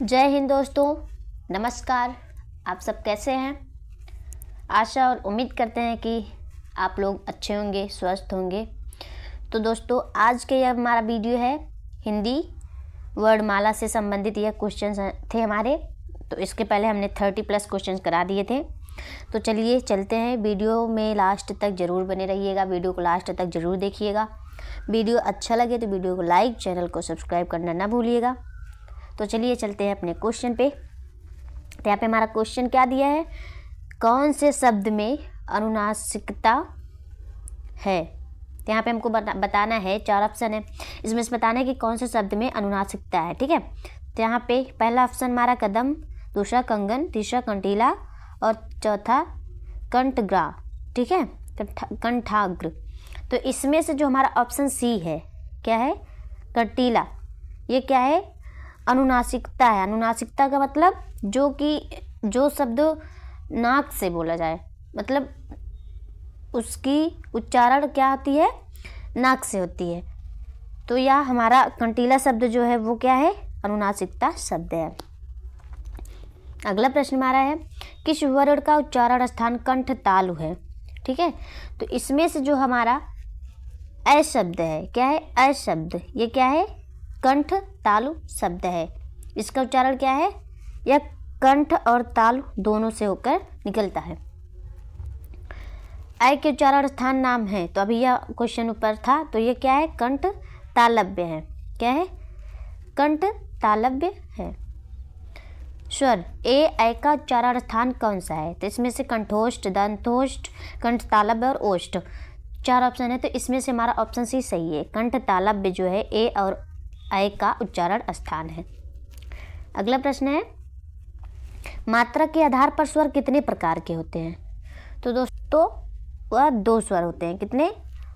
जय हिंद दोस्तों, नमस्कार। आप सब कैसे हैं? आशा और उम्मीद करते हैं कि आप लोग अच्छे होंगे, स्वस्थ होंगे। तो दोस्तों, आज के यह हमारा वीडियो है हिंदी वर्णमाला से संबंधित। यह क्वेश्चंस थे हमारे, तो इसके पहले हमने 30+ क्वेश्चंस करा दिए थे। तो चलिए चलते हैं। वीडियो में लास्ट तक ज़रूर बने रहिएगा, वीडियो को लास्ट तक ज़रूर देखिएगा। वीडियो अच्छा लगे तो वीडियो को लाइक, चैनल को सब्सक्राइब करना ना भूलिएगा। तो चलिए चलते हैं अपने क्वेश्चन पे। तो यहाँ पे हमारा क्वेश्चन क्या दिया है, कौन से शब्द में अनुनासिकता है। तो यहाँ पे हमको बताना है, 4 ऑप्शन है, इसमें से बताना है कि कौन से शब्द में अनुनासिकता है। ठीक है, तो यहाँ पे पहला ऑप्शन हमारा कदम, दूसरा कंगन, तीसरा कंटीला और चौथा कंठग्रा। ठीक है, कंठाग्र। तो इसमें से जो हमारा ऑप्शन सी है, क्या है, कंटीला, ये क्या है, अनुनासिकता है। अनुनासिकता का मतलब जो शब्द नाक से बोला जाए, मतलब उसकी उच्चारण क्या होती है, नाक से होती है। तो यह हमारा कंटीला शब्द जो है वो क्या है, अनुनासिकता शब्द है। अगला प्रश्न हमारा है, किस वर्ण का उच्चारण स्थान कंठ तालु है। ठीक है, तो इसमें से जो हमारा अ शब्द है, क्या है, अ शब्द, ये क्या है, कंठ तालु शब्द है। इसका उच्चारण क्या है, यह कंठ और तालु दोनों से होकर निकलता है। अ के उच्चारण स्थान नाम है, तो अभी यह क्वेश्चन ऊपर था, तो ये क्या है, कंठ तालव्य है। क्या है, कंठ तालव्य है। स्वर ए का उच्चारण स्थान कौन सा है, तो इसमें से कंठोष्ठ, दंतोष्ठ, कंठ तालव्य और ओष्ठ 4 ऑप्शन है। तो इसमें से हमारा ऑप्शन सी सही है, कंठ तालव्य जो है ए और अ का उच्चारण स्थान है। अगला प्रश्न है, मात्रा के आधार पर स्वर कितने प्रकार के होते हैं। तो दोस्तों वह 2 स्वर होते हैं। कितने,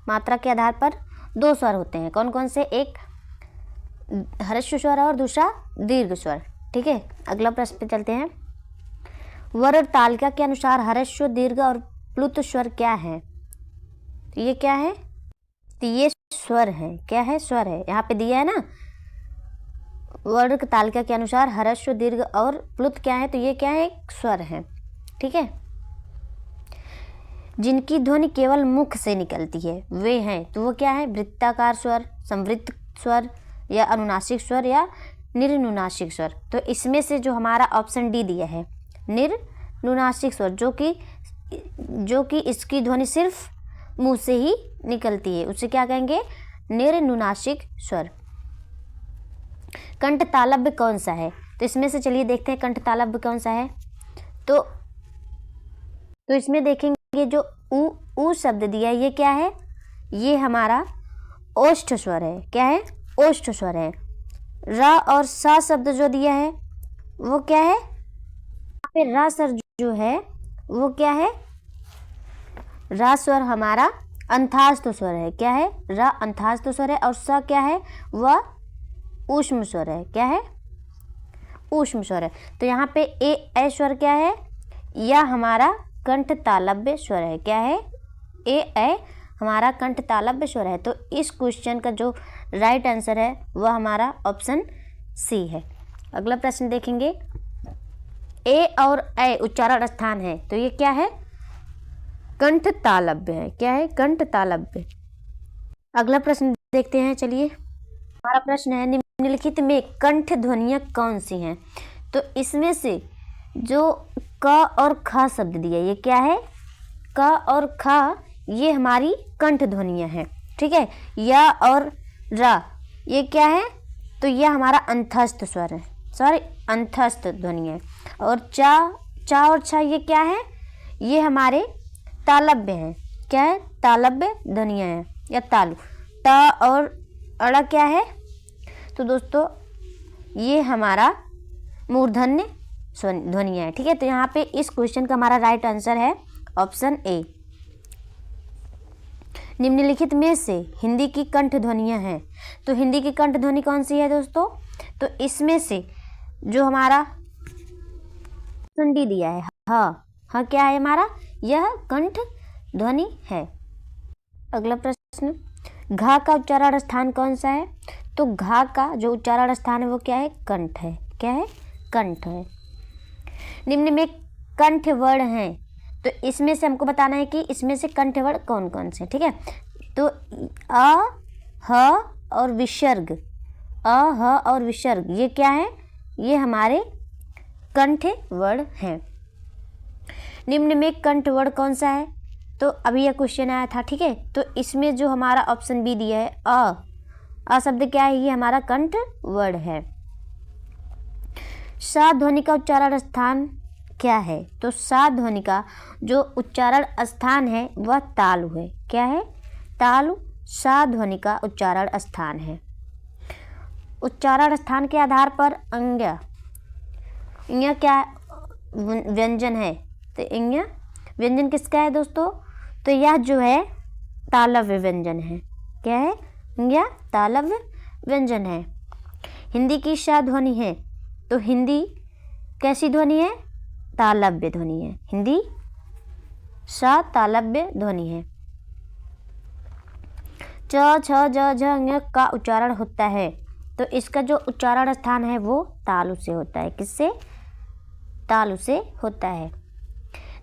मात्रा के आधार पर 2 स्वर होते हैं। कौन कौन से, एक ह्रस्व स्वर और दूसरा दीर्घ स्वर। ठीक है, अगला प्रश्न पे चलते हैं। वर्ण तालिका के अनुसार ह्रस्व, दीर्घ और प्लुत स्वर क्या है। ये क्या है, तो ये स्वर है। क्या है, स्वर है। यहाँ पे दिया है ना, वर्ण तालिका के अनुसार ह्रस्व, दीर्घ और प्लुत क्या है, तो ये क्या है, स्वर है। ठीक है, जिनकी ध्वनि केवल मुख से निकलती है वे हैं, तो वो क्या है, वृत्ताकार स्वर, संवृत्त स्वर या अनुनासिक स्वर या निर्नुनासिक स्वर। तो इसमें से जो हमारा ऑप्शन डी दिया है, निर्नुनासिक स्वर, जो कि इसकी ध्वनि सिर्फ मुंह से ही निकलती है, उसे क्या कहेंगे, निर्नुनासिक स्वर। कंठ तालव्य कौन सा है, तो इसमें से चलिए देखते हैं कंठ तालव्य कौन सा है। तो इसमें देखेंगे जो ऊ शब्द दिया है, ये क्या है, ये हमारा ओष्ठ स्वर है। क्या है, ओष्ठ स्वर है। रा और सा शब्द जो दिया है वो क्या है, यहाँ पे रा स्वर जो है वो क्या है, रा स्वर हमारा अंतस्थ स्वर है। क्या है, रा अंतस्थ स्वर है। और सा क्या है, वह ऊष्म स्वर है। क्या है, ऊष्म स्वर है। तो यहाँ पे ए स्वर क्या है, यह हमारा कंठ तालव्य स्वर है। क्या है, ए हमारा कंठ तालव्य स्वर है। तो इस क्वेश्चन का जो राइट आंसर है वह हमारा ऑप्शन सी है। अगला प्रश्न देखेंगे, ए और ए उच्चारण स्थान है, तो ये क्या है, कंठ तालव्य है। क्या है, कंठ तालव्य। अगला प्रश्न देखते हैं। चलिए, हमारा प्रश्न है, निम्नलिखित में कंठ ध्वनियाँ कौन सी हैं। तो इसमें से जो क और ख शब्द दिया, ये क्या है, क और ख, ये हमारी कंठ ध्वनियाँ हैं। ठीक है, या और रा, ये क्या है, तो यह हमारा अंतस्थ स्वर है, सॉरी अंतस्थ ध्वनियाँ है। और चा और छा, ये क्या है, ये हमारे तालव्य हैं। क्या है, तालव्य ध्वनियाँ हैं या तालु। ट और अड़ा क्या है, तो दोस्तों ये हमारा मूर्धन्य ध्वनियाँ है। ठीक है, तो यहाँ पे इस क्वेश्चन का हमारा राइट आंसर है ऑप्शन ए। निम्नलिखित में से हिंदी की कंठ ध्वनियाँ हैं, तो हिंदी की कंठ ध्वनि कौन सी है दोस्तों, तो इसमें से जो हमारा ऑप्शन डी दिया है, हाँ क्या है हमारा, यह कंठ ध्वनि है। अगला प्रश्न, घा का उच्चारण स्थान कौन सा है, तो घा का जो उच्चारण स्थान है वो क्या है, कंठ है। क्या है, कंठ है। निम्न में कंठ वर्ण हैं, तो इसमें से हमको बताना है कि इसमें से कंठ वर्ण कौन कौन से, ठीक है। तो अ, ह और विसर्ग, अ, ह और विसर्ग ये क्या है, ये हमारे कंठ वर्ण हैं। निम्न में कंठ वर्ण कौन सा है, तो अभी यह क्वेश्चन आया था, ठीक है। तो इसमें जो हमारा ऑप्शन बी दिया है अ शब्द क्या है, ये हमारा कंठ वर्ण है। सा ध्वनि का उच्चारण स्थान क्या है, तो सा ध्वनि का जो उच्चारण स्थान है वह तालु है। क्या है, तालु सा ध्वनि का उच्चारण स्थान है। उच्चारण स्थान के आधार पर अंग्य क्या व्यंजन है, तो अंग्य व्यंजन किसका है दोस्तों, तो यह जो है तालव्य व्यंजन है। क्या है, यह तालव्य व्यंजन है। हिंदी की सा ध्वनि है, तो हिंदी कैसी ध्वनि है, तालव्य ध्वनि है। हिंदी सा तालव्य ध्वनि है। च छ ज झ ङ का उच्चारण होता है, तो इसका जो उच्चारण स्थान है वो तालु से होता है। किससे, तालु से होता है।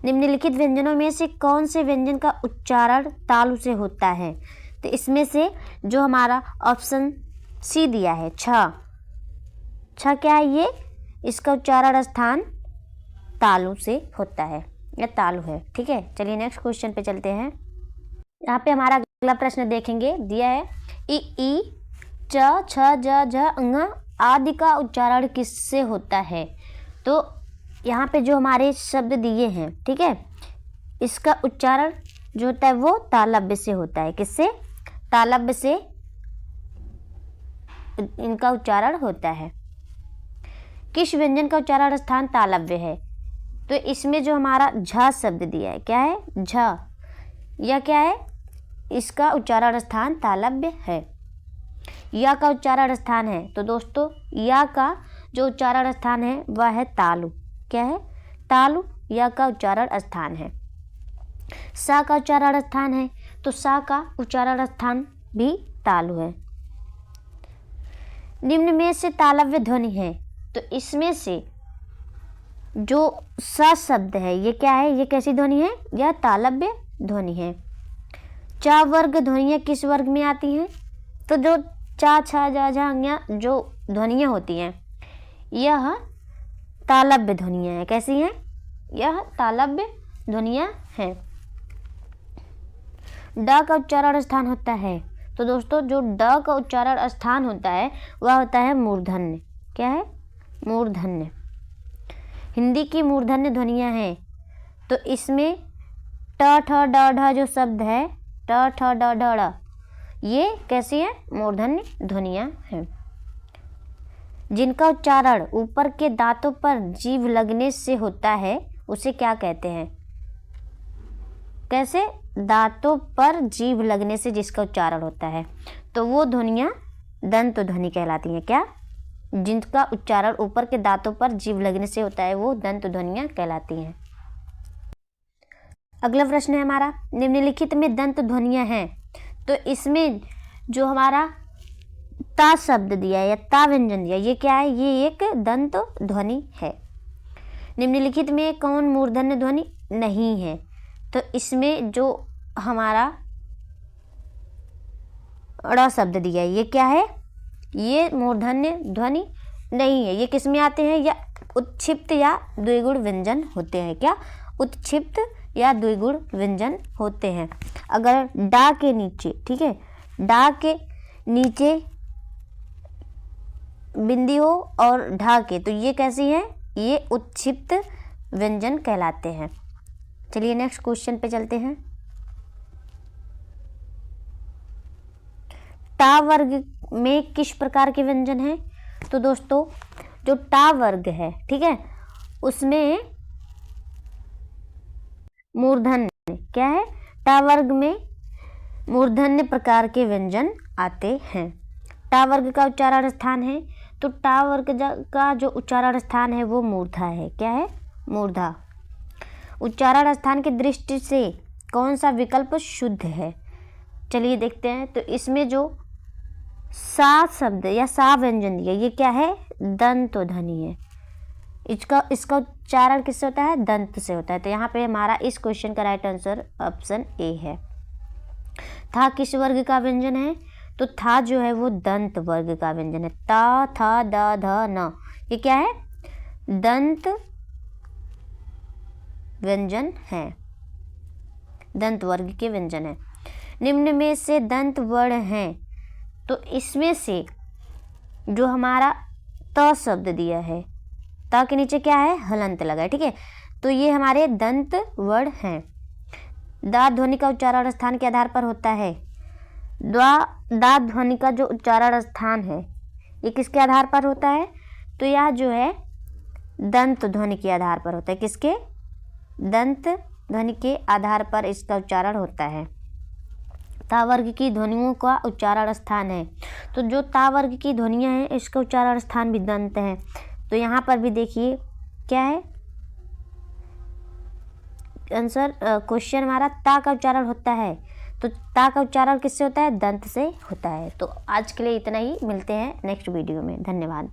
निम्नलिखित व्यंजनों में से कौन से व्यंजन का उच्चारण तालु से होता है, तो इसमें से जो हमारा ऑप्शन सी दिया है छ क्या है, ये इसका उच्चारण स्थान तालु से होता है या तालु है, ठीक है। चलिए नेक्स्ट क्वेश्चन पे चलते हैं। यहाँ पे हमारा अगला प्रश्न देखेंगे, दिया है ई च छ ज झ ङ आदि का उच्चारण किससे होता है, तो यहाँ पे जो हमारे शब्द दिए हैं, ठीक है, इसका उच्चारण जो होता है वो तालव्य से होता है। किससे, तालव्य से इनका उच्चारण होता है। किस व्यंजन का उच्चारण स्थान तालव्य है, तो इसमें जो हमारा झ शब्द दिया है, क्या है, झ, यह क्या है, इसका उच्चारण स्थान तालव्य है। या का उच्चारण स्थान है, तो दोस्तों या का जो उच्चारण स्थान है वह है तालु। क्या है, तालु या का उच्चारण स्थान है। सा का उच्चारण स्थान है, तो सा का उच्चारण स्थान भी तालु है। निम्न में से तालव्य ध्वनि है, तो इसमें से जो सा शब्द है ये क्या है, ये कैसी ध्वनि है, यह तालव्य ध्वनि है। चा वर्ग ध्वनियाँ किस वर्ग में आती हैं, तो जो चा छा जा झा ङ जो ध्वनियाँ होती हैं यह तालव्य ध्वनियाँ हैं। कैसी हैं, यह तालव्य ध्वनियाँ हैं। ड का उच्चारण स्थान होता है, तो दोस्तों जो ड का उच्चारण स्थान होता है वह होता है मूर्धन्य। क्या है, मूर्धन्य। हिंदी की मूर्धन्य ध्वनियाँ हैं, तो इसमें ट ठ ड ढ जो शब्द है, ट ठ ड ढ ड़, ये कैसी है, मूर्धन्य ध्वनियाँ हैं। जिनका उच्चारण ऊपर के दांतों पर जीभ लगने से होता है उसे क्या कहते हैं, कैसे, दांतों पर जीभ लगने से जिसका उच्चारण होता है तो वो ध्वनियाँ दंत ध्वनि कहलाती हैं। क्या, जिनका उच्चारण ऊपर के दांतों पर जीभ लगने से होता है वो दंत ध्वनियाँ कहलाती हैं। अगला प्रश्न है हमारा, निम्नलिखित में दंत ध्वनियाँ हैं, तो इसमें जो हमारा ता शब्द दिया है या ता व्यंजन दिया, ये क्या है, ये एक दंत ध्वनि है। निम्नलिखित में कौन मूर्धन्य ध्वनि नहीं है, तो इसमें जो हमारा ड़ शब्द दिया है ये क्या है, ये मूर्धन्य ध्वनि नहीं है। ये किस में आते हैं, या उत्क्षिप्त या द्विगुण व्यंजन होते हैं। क्या, उत्क्षिप्त या द्विगुण व्यंजन होते हैं। अगर डा के नीचे, ठीक है, डा के नीचे बिंदी हो और ढा के, तो ये कैसी है, ये उत्क्षिप्त व्यंजन कहलाते हैं। चलिए नेक्स्ट क्वेश्चन पे चलते हैं। टा वर्ग में किस प्रकार के व्यंजन हैं, तो दोस्तों जो टा वर्ग है, ठीक है, उसमें मूर्धन्य, क्या है, टा वर्ग में मूर्धन्य प्रकार के व्यंजन आते हैं। टा वर्ग का उच्चारण स्थान है, तो टा वर्ग का जो उच्चारण स्थान है वो मूर्धा है। क्या है, मूर्धा। उच्चारण स्थान की दृष्टि से कौन सा विकल्प शुद्ध है, चलिए देखते हैं। तो इसमें जो सा शब्द या सा व्यंजन दिया ये क्या है, दंत ध्वनि है। इसका उच्चारण किससे होता है? दंत से होता है। तो यहाँ पे हमारा इस क्वेश्चन का राइट आंसर ऑप्शन ए है। था किस वर्ग का व्यंजन है? तो था जो है वो दंत वर्ग का व्यंजन है। ता, था, द, ध, न, ये क्या है? दंत व्यंजन है, दंत वर्ग के व्यंजन है। निम्न में से दंत वर्ण हैं, तो इसमें से जो हमारा त शब्द दिया है, त के नीचे क्या है? हलंत लगा है, ठीक है। तो ये हमारे दंत वर्ण हैं। दा ध्वनि का उच्चारण स्थान के आधार पर होता है। दा ध्वनि का जो उच्चारण स्थान है ये किसके आधार पर होता है? तो यह जो है दंत ध्वनि के आधार पर होता है। किसके? दंत ध्वनि के आधार पर इसका उच्चारण होता है। ता वर्ग की ध्वनियों का उच्चारण स्थान है, तो जो ता वर्ग की ध्वनियाँ हैं इसका उच्चारण स्थान भी दंत है। तो यहाँ पर भी देखिए क्या है आंसर, क्वेश्चन हमारा ता का उच्चारण होता है। तो ता का उच्चारण किससे होता है? दंत से होता है। तो आज के लिए इतना ही, मिलते हैं नेक्स्ट वीडियो में। धन्यवाद।